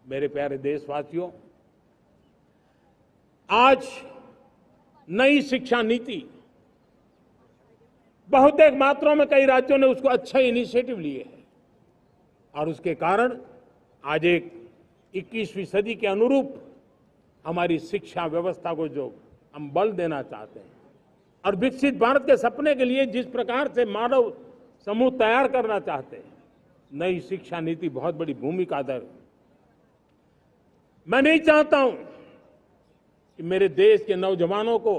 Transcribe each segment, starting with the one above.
मेरे प्यारे देशवासियों, आज नई शिक्षा नीति बहुतेक मात्राओं में कई राज्यों ने उसको अच्छे इनिशिएटिव लिए हैं और उसके कारण आज एक 21वीं सदी के अनुरूप हमारी शिक्षा व्यवस्था को जो हम बल देना चाहते हैं और विकसित भारत के सपने के लिए जिस प्रकार से मानव समूह तैयार करना चाहते हैं, नई शिक्षा नीति बहुत बड़ी भूमिका अदा। मैं नहीं चाहता हूं कि मेरे देश के नौजवानों को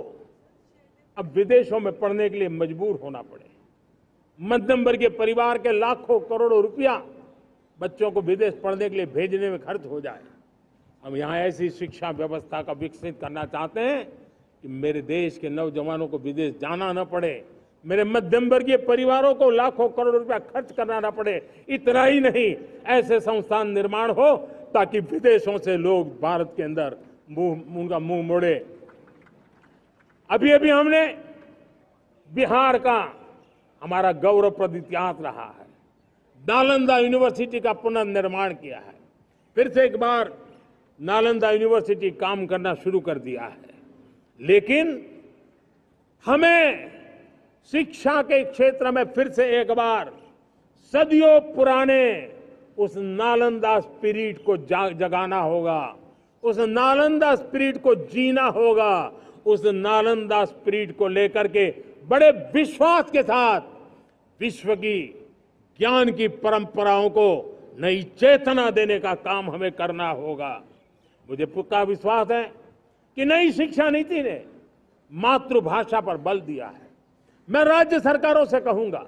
अब विदेशों में पढ़ने के लिए मजबूर होना पड़े। मध्यम वर्गीय परिवार के लाखों करोड़ों रुपया बच्चों को विदेश पढ़ने के लिए भेजने में खर्च हो जाए। हम यहां ऐसी शिक्षा व्यवस्था का विकसित करना चाहते हैं कि मेरे देश के नौजवानों को विदेश जाना न पड़े, मेरे मध्यम वर्गीय परिवारों को लाखों करोड़ रुपया खर्च करना न पड़े। इतना ही नहीं, ऐसे संस्थान निर्माण हो ताकि विदेशों से लोग भारत के अंदर उनका मुंह मोड़े। अभी अभी हमने बिहार का हमारा गौरवप्रद इतिहास रहा है, नालंदा यूनिवर्सिटी का पुनर्निर्माण किया है। फिर से एक बार नालंदा यूनिवर्सिटी काम करना शुरू कर दिया है, लेकिन हमें शिक्षा के क्षेत्र में फिर से एक बार सदियों पुराने उस नालंदा स्पिरिट को जगाना होगा, उस नालंदा स्पिरिट को जीना होगा, उस नालंदा स्पिरिट को लेकर के बड़े विश्वास के साथ विश्व की ज्ञान की परंपराओं को नई चेतना देने का काम हमें करना होगा। मुझे पक्का विश्वास है कि नई शिक्षा नीति ने मातृभाषा पर बल दिया है। मैं राज्य सरकारों से कहूंगा,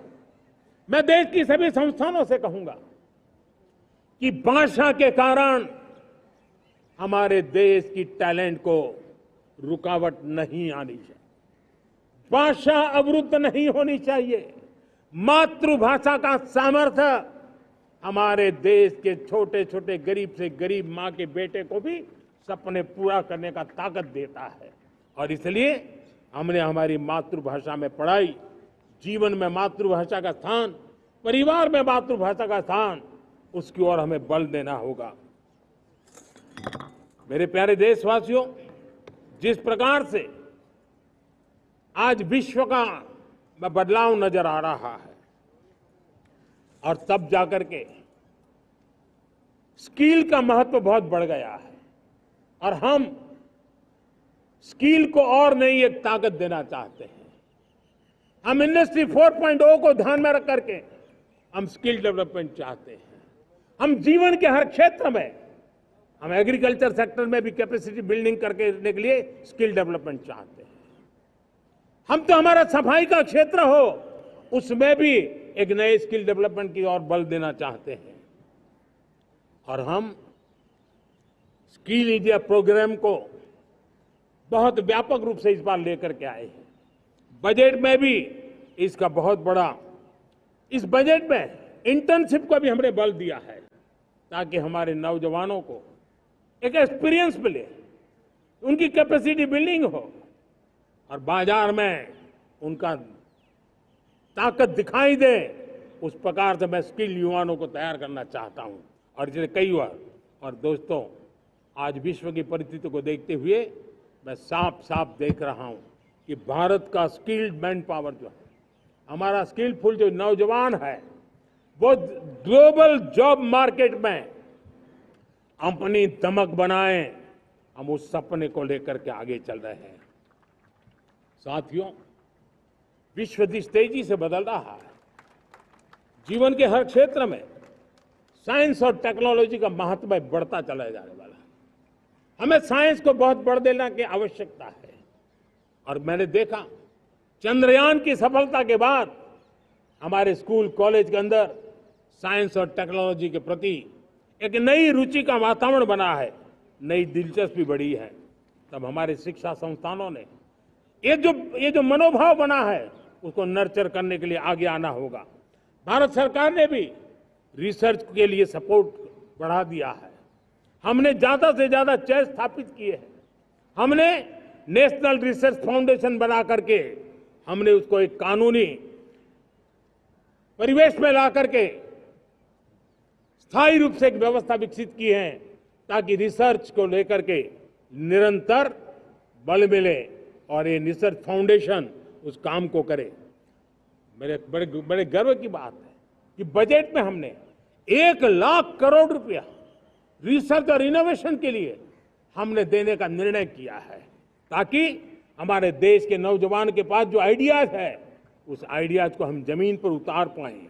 मैं देश की सभी संस्थानों से कहूंगा कि भाषा के कारण हमारे देश की टैलेंट को रुकावट नहीं आनी चाहिए, भाषा अवरुद्ध नहीं होनी चाहिए। मातृभाषा का सामर्थ्य हमारे देश के छोटे छोटे गरीब से गरीब मां के बेटे को भी सपने पूरा करने का ताकत देता है। और इसलिए हमने हमारी मातृभाषा में पढ़ाई, जीवन में मातृभाषा का स्थान, परिवार में मातृभाषा का स्थान, उसकी ओर हमें बल देना होगा। मेरे प्यारे देशवासियों, जिस प्रकार से आज विश्व का बदलाव नजर आ रहा है और तब जाकर के स्किल का महत्व बहुत बढ़ गया है और हम स्किल को और नई एक ताकत देना चाहते हैं। हम इंडस्ट्री 4.0 को ध्यान में रख करके हम स्किल डेवलपमेंट चाहते हैं। हम जीवन के हर क्षेत्र में, हम एग्रीकल्चर सेक्टर में भी कैपेसिटी बिल्डिंग करने के लिए स्किल डेवलपमेंट चाहते हैं। हम तो हमारा सफाई का क्षेत्र हो, उसमें भी एक नए स्किल डेवलपमेंट की ओर बल देना चाहते हैं। और हम स्किल इंडिया प्रोग्राम को बहुत व्यापक रूप से इस बार लेकर के आए हैं। बजट में भी इसका बहुत बड़ा, इस बजट में इंटर्नशिप को भी हमने बल दिया है ताकि हमारे नौजवानों को एक एक्सपीरियंस मिले, उनकी कैपेसिटी बिल्डिंग हो और बाजार में उनका ताकत दिखाई दे। उस प्रकार से मैं स्किल युवाओं को तैयार करना चाहता हूं। और इसलिए कई बार, और दोस्तों, आज विश्व की परिस्थिति को देखते हुए मैं साफ साफ देख रहा हूं कि भारत का स्किल्ड मैन पावर जो है, हमारा स्किलफुल जो नौजवान है, वो ग्लोबल जॉब मार्केट में अपनी दमक बनाए। हम उस सपने को लेकर के आगे चल रहे हैं। साथियों, विश्व जिस तेजी से बदल रहा है, जीवन के हर क्षेत्र में साइंस और टेक्नोलॉजी का महत्व बढ़ता चला जाने वाला है। हमें साइंस को बहुत बढ़ देने की आवश्यकता है। और मैंने देखा, चंद्रयान की सफलता के बाद हमारे स्कूल कॉलेज के अंदर साइंस और टेक्नोलॉजी के प्रति एक नई रुचि का वातावरण बना है, नई दिलचस्पी बढ़ी है। तब हमारे शिक्षा संस्थानों ने ये जो मनोभाव बना है, उसको नर्चर करने के लिए आगे आना होगा। भारत सरकार ने भी रिसर्च के लिए सपोर्ट बढ़ा दिया है। हमने ज्यादा से ज्यादा चेयर स्थापित किए हैं। हमने नेशनल रिसर्च फाउंडेशन बना करके हमने उसको एक कानूनी परिवेश में ला करके स्थायी रूप से एक व्यवस्था विकसित की है ताकि रिसर्च को लेकर के निरंतर बल मिले और ये रिसर्च फाउंडेशन उस काम को करे। मेरे बड़े गर्व की बात है कि बजट में हमने 1,00,000 करोड़ रुपया रिसर्च और इनोवेशन के लिए हमने देने का निर्णय किया है, ताकि हमारे देश के नौजवान के पास जो आइडियाज है उस आइडियाज को हम जमीन पर उतार पाएं।